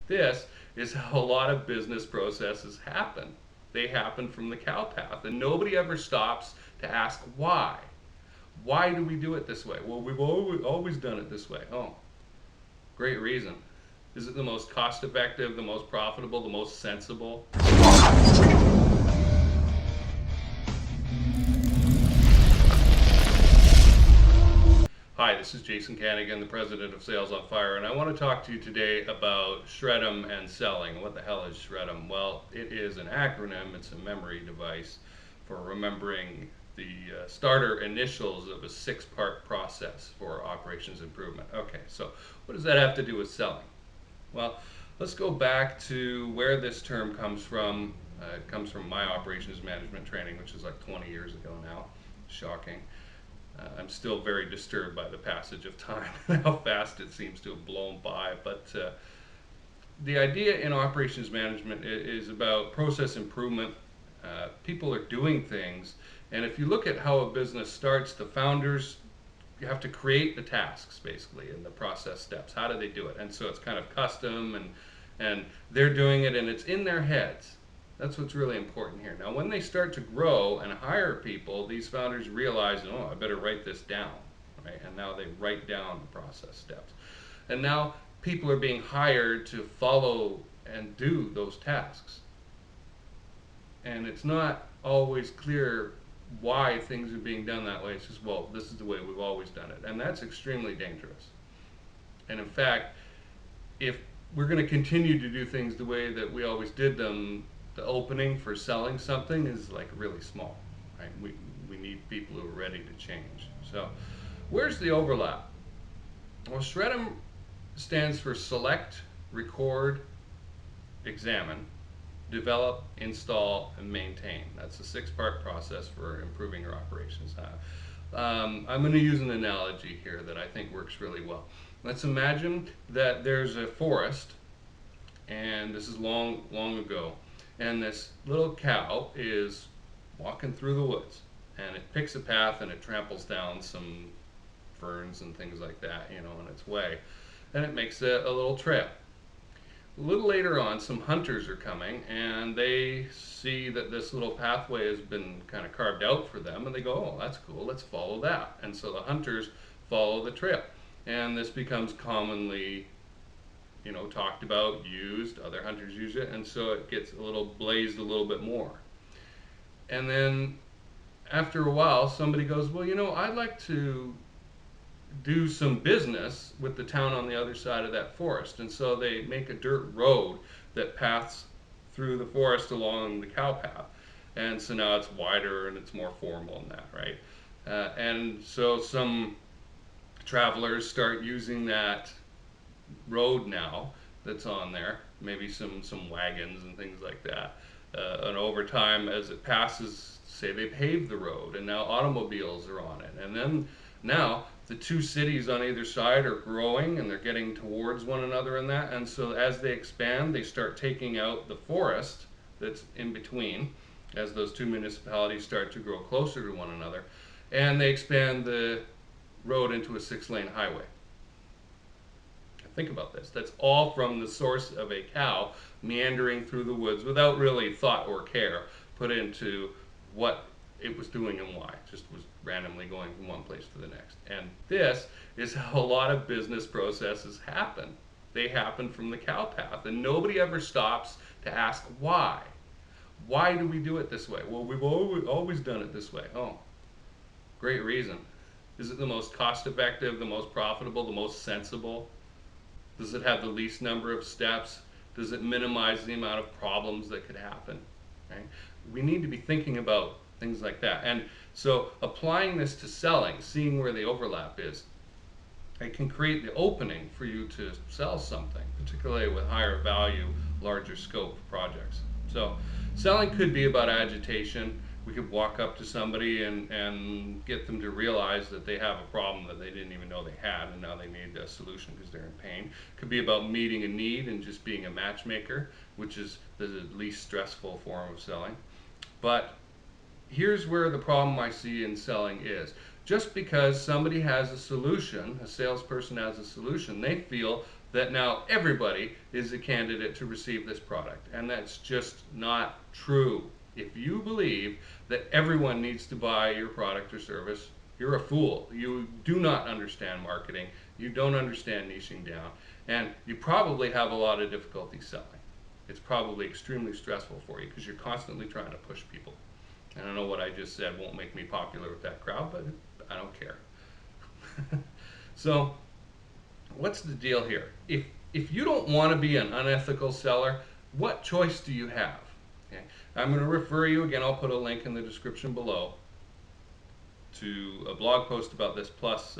This is how a lot of business processes happen. They happen from the cow path, and nobody ever stops to ask why. Why do we do it this way? Well, we've always done it this way. Oh, great reason. Is it the most cost effective, the most profitable, the most sensible? Hi, this is Jason Kanigan, the president of Sales on Fire, and I want to talk to you today about SREDIM and selling. What the hell is SREDIM? Well, it is an acronym, it's a memory device for remembering the starter initials of a six-part process for operations improvement. Okay, so what does that have to do with selling? Well, let's go back to where this term comes from. It comes from my operations management training, which is like 20 years ago now. Shocking. I'm still very disturbed by the passage of time and how fast it seems to have blown by. But the idea in operations management is about process improvement. People are doing things, and if you look at how a business starts, the founders you have to create the tasks basically and the process steps. How do they do it? And so it's kind of custom, and they're doing it, and it's in their heads. That's what's really important here. Now, when they start to grow and hire people, these founders realize, oh, I better write this down, right? And now they write down the process steps. And now people are being hired to follow and do those tasks. And it's not always clear why things are being done that way. It's just, well, this is the way we've always done it. And that's extremely dangerous. And in fact, if we're going to continue to do things the way that we always did them, the opening for selling something is like really small, right? We need people who are ready to change. So where's the overlap? Well, SREDIM stands for select, record, examine, develop, install, and maintain. That's a six-part process for improving your operations. I'm going to use an analogy here that I think works really well. Let's imagine that there's a forest, and this is long ago, and this little cow is walking through the woods, and it picks a path and it tramples down some ferns and things like that, on its way, and it makes a little trail. A little later on, some hunters are coming, and they see that this little pathway has been kind of carved out for them, and they go, oh, that's cool, let's follow that. And so the hunters follow the trail, and this becomes commonly talked about, used, other hunters use it, and so it gets a little blazed a little bit more. And then after a while, somebody goes, well, I'd like to do some business with the town on the other side of that forest. And so they make a dirt road that paths through the forest along the cow path. And so now it's wider and it's more formal than that, right? And so some travelers start using that road now that's on there, maybe some wagons and things like that. And over time, as it passes, say they pave the road, and now automobiles are on it. And then now the two cities on either side are growing, and they're getting towards one another in that. And so as they expand, they start taking out the forest that's in between as those two municipalities start to grow closer to one another, and they expand the road into a 6-lane highway. Think about this. That's all from the source of a cow meandering through the woods without really thought or care put into what it was doing and why. It just was randomly going from one place to the next. And this is how a lot of business processes happen. They happen from the cow path, and nobody ever stops to ask why. Why do we do it this way? Well, we've always done it this way. Oh, great reason. Is it the most cost effective, the most profitable, the most sensible? Does it have the least number of steps? Does it minimize the amount of problems that could happen? Right? We need to be thinking about things like that. And so applying this to selling, seeing where the overlap is, it can create the opening for you to sell something, particularly with higher value, larger scope projects. So selling could be about agitation. We could walk up to somebody and get them to realize that they have a problem that they didn't even know they had, and now they need a solution because they're in pain. It could be about meeting a need and just being a matchmaker, which is the least stressful form of selling. But here's where the problem I see in selling is. Just because somebody has a solution, a salesperson has a solution, they feel that now everybody is a candidate to receive this product, and that's just not true. If you believe that everyone needs to buy your product or service, you're a fool. You do not understand marketing, you don't understand niching down, and you probably have a lot of difficulty selling. It's probably extremely stressful for you because you're constantly trying to push people. And I know what I just said won't make me popular with that crowd, but I don't care. So what's the deal here? If you don't want to be an unethical seller, what choice do you have? Okay. I'm going to refer you again, I'll put a link in the description below to a blog post about this, plus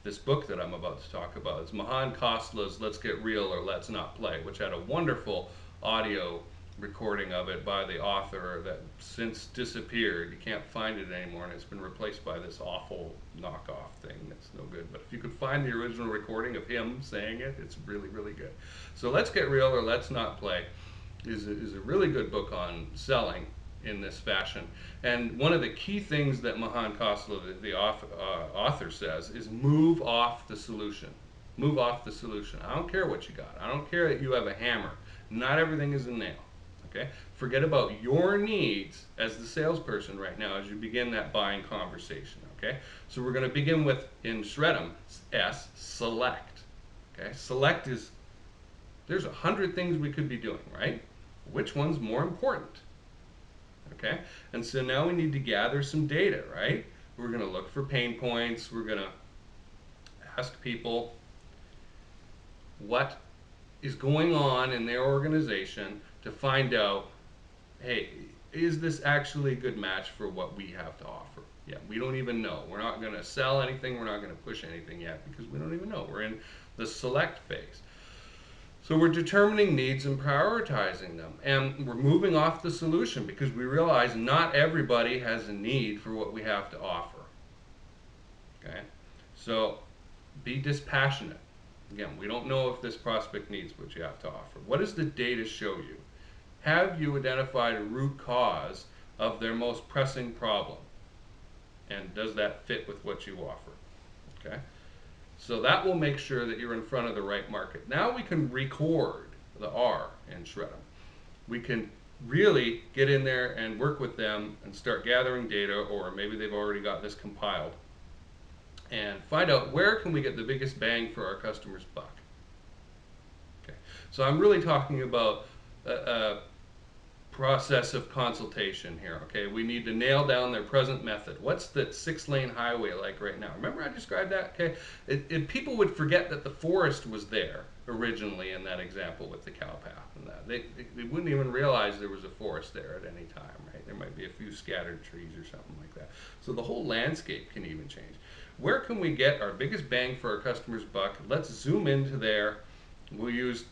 this book that I'm about to talk about. It's Mahan Kostla's Let's Get Real or Let's Not Play, which had a wonderful audio recording of it by the author that since disappeared. You can't find it anymore, and it's been replaced by this awful knockoff thing that's no good. But if you could find the original recording of him saying it, it's really, really good. So Let's Get Real or Let's Not Play is a really good book on selling in this fashion. And one of the key things that Mahan Kostla, the author, says is move off the solution. Move off the solution. I don't care what you got. I don't care that you have a hammer. Not everything is a nail. Okay? Forget about your needs as the salesperson right now as you begin that buying conversation. Okay? So we're going to begin with, in SREDIM, S, select. Okay? Select is, there's 100 things we could be doing, right? Which one's more important? Okay? And so now we need to gather some data, right? We're going to look for pain points. We're going to ask people what is going on in their organization to find out, hey, is this actually a good match for what we have to offer? Yeah, we don't even know. We're not going to sell anything. We're not going to push anything yet because we don't even know. We're in the select phase. So we're determining needs and prioritizing them. And we're moving off the solution because we realize not everybody has a need for what we have to offer. Okay? So be dispassionate. Again, we don't know if this prospect needs what you have to offer. What does the data show you? Have you identified a root cause of their most pressing problem? And does that fit with what you offer? Okay? So that will make sure that you're in front of the right market. Now we can record the R in SREDIM. We can really get in there and work with them and start gathering data, or maybe they've already got this compiled, and find out where can we get the biggest bang for our customer's buck. Okay. So I'm really talking about a process of consultation here. Okay, we need to nail down their present method. What's the 6-lane highway like right now? Remember I described that? Okay, people would forget that the forest was there originally in that example with the cow path and that. They wouldn't even realize there was a forest there at any time, right? There might be a few scattered trees or something like that. So the whole landscape can even change. Where can we get our biggest bang for our customer's buck? Let's zoom into there. We'll use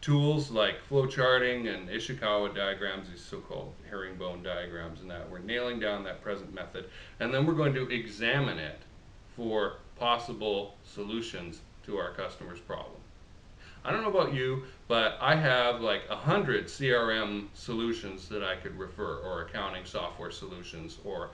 tools like flow charting and Ishikawa diagrams, these so-called herringbone diagrams, and that. We're nailing down that present method, and then we're going to examine it for possible solutions to our customer's problem. I don't know about you, but I have like 100 CRM solutions that I could refer, or accounting software solutions, or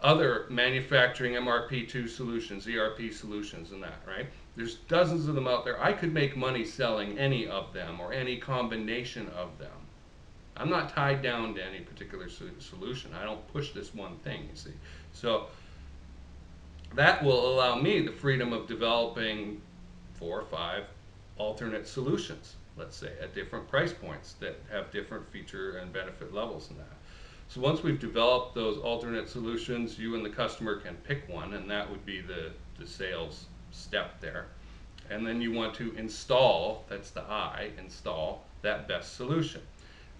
other manufacturing MRP2 solutions, ERP solutions, and that, right? There's dozens of them out there. I could make money selling any of them or any combination of them. I'm not tied down to any particular solution. I don't push this one thing, you see. So that will allow me the freedom of developing 4 or 5 alternate solutions, let's say, at different price points that have different feature and benefit levels in that. So once we've developed those alternate solutions, you and the customer can pick one, and that would be the sales step there. And then you want to install, that's the I, install that best solution.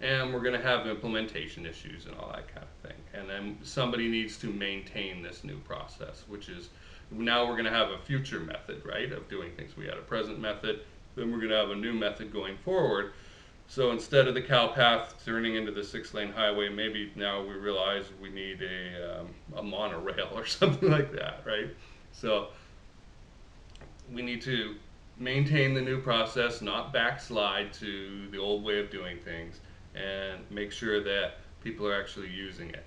And we're going to have implementation issues and all that kind of thing. And then somebody needs to maintain this new process, which is, now we're going to have a future method, right, of doing things. We had a present method, then we're going to have a new method going forward. So instead of the cow path turning into the 6-lane highway, maybe now we realize we need a monorail or something like that, right? So we need to maintain the new process, not backslide to the old way of doing things, and make sure that people are actually using it,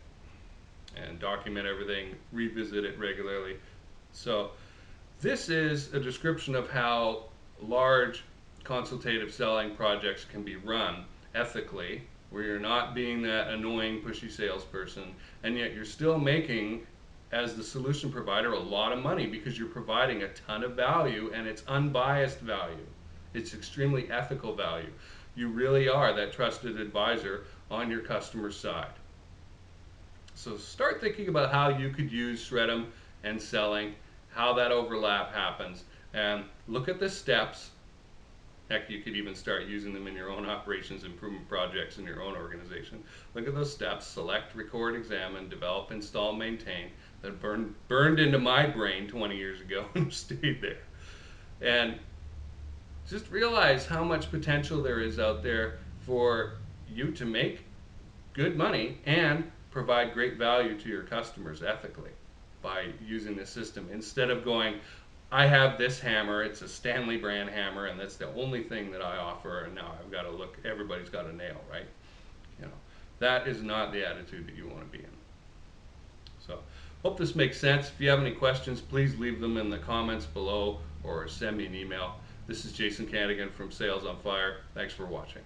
and document everything, revisit it regularly. So this is a description of how large consultative selling projects can be run ethically, where you're not being that annoying, pushy salesperson, and yet you're still making, as the solution provider, a lot of money because you're providing a ton of value, and it's unbiased value. It's extremely ethical value. You really are that trusted advisor on your customer's side. So start thinking about how you could use SREDIM and selling, how that overlap happens, and look at the steps. Heck, you could even start using them in your own operations improvement projects in your own organization. Look at those steps: select, record, examine, develop, install, maintain. That burned into my brain 20 years ago and stayed there. And just realize how much potential there is out there for you to make good money and provide great value to your customers ethically by using this system, instead of going, I have this hammer, it's a Stanley brand hammer, and that's the only thing that I offer, and now I've got to look, everybody's got a nail, right? You know, that is not the attitude that you want to be in. So, hope this makes sense. If you have any questions, please leave them in the comments below or send me an email. This is Jason Kanigan from Sales on Fire. Thanks for watching.